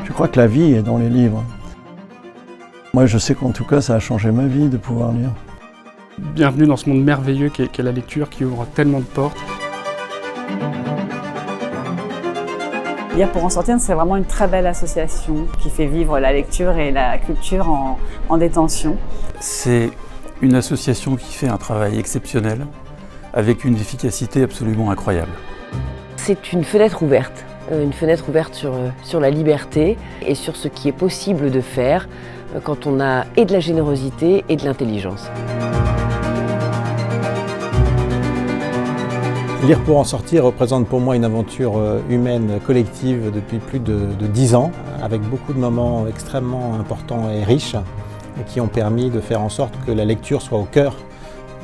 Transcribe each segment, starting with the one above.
Je crois que la vie est dans les livres. Moi, je sais qu'en tout cas, ça a changé ma vie de pouvoir lire. Bienvenue dans ce monde merveilleux qu'est la lecture, qui ouvre tellement de portes. Lire pour en sortir, c'est vraiment une très belle association qui fait vivre la lecture et la culture en détention. C'est une association qui fait un travail exceptionnel, avec une efficacité absolument incroyable. C'est une fenêtre ouverte sur la liberté et sur ce qui est possible de faire quand on a et de la générosité et de l'intelligence. Lire pour en sortir représente pour moi une aventure humaine collective depuis plus de 10 ans, avec beaucoup de moments extrêmement importants et riches, et qui ont permis de faire en sorte que la lecture soit au cœur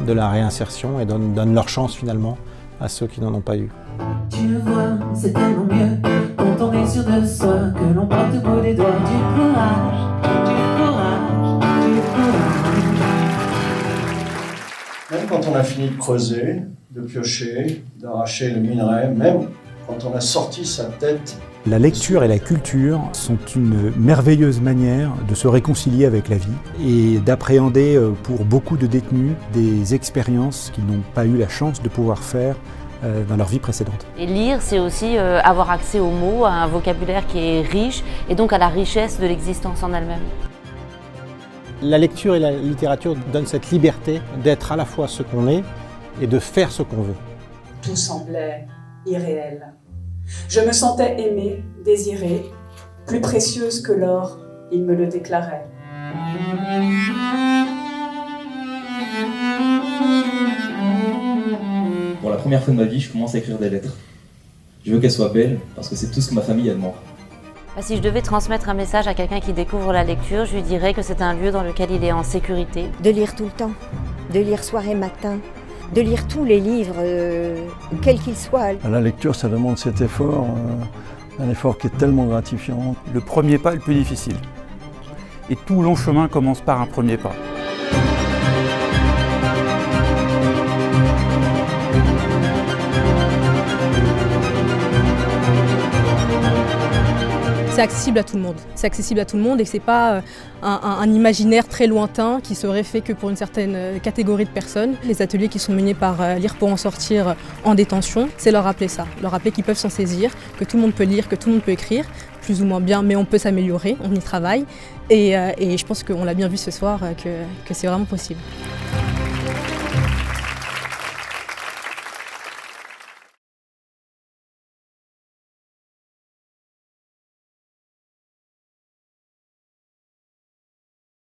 de la réinsertion et donne leur chance finalement à ceux qui n'en ont pas eu. Tu vois, c'est tellement mieux quand on est sûr de soi, que l'on porte au bout des doigts du courage, du courage, du courage. Même quand on a fini de creuser, de piocher, d'arracher le minerai, même quand on a sorti sa tête. La lecture et la culture sont une merveilleuse manière de se réconcilier avec la vie et d'appréhender pour beaucoup de détenus des expériences qu'ils n'ont pas eu la chance de pouvoir faire dans leur vie précédente. Et lire, c'est aussi avoir accès aux mots, à un vocabulaire qui est riche et donc à la richesse de l'existence en elle-même. La lecture et la littérature donnent cette liberté d'être à la fois ce qu'on est et de faire ce qu'on veut. Tout semblait irréel. Je me sentais aimée, désirée, plus précieuse que l'or, il me le déclarait. Pour la première fois de ma vie, je commence à écrire des lettres. Je veux qu'elles soient belles parce que c'est tout ce que ma famille a de moi. Si je devais transmettre un message à quelqu'un qui découvre la lecture, je lui dirais que c'est un lieu dans lequel il est en sécurité. De lire tout le temps, de lire soir et matin, de lire tous les livres, quels qu'ils soient. La lecture, ça demande cet effort, un effort qui est tellement gratifiant. Le premier pas est le plus difficile. Et tout long chemin commence par un premier pas. C'est accessible à tout le monde. C'est accessible à tout le monde et c'est pas un imaginaire très lointain qui serait fait que pour une certaine catégorie de personnes. Les ateliers qui sont menés par Lire pour en sortir en détention, c'est leur rappeler ça, leur rappeler qu'ils peuvent s'en saisir, que tout le monde peut lire, que tout le monde peut écrire, plus ou moins bien, mais on peut s'améliorer, on y travaille. Et je pense qu'on l'a bien vu ce soir que c'est vraiment possible.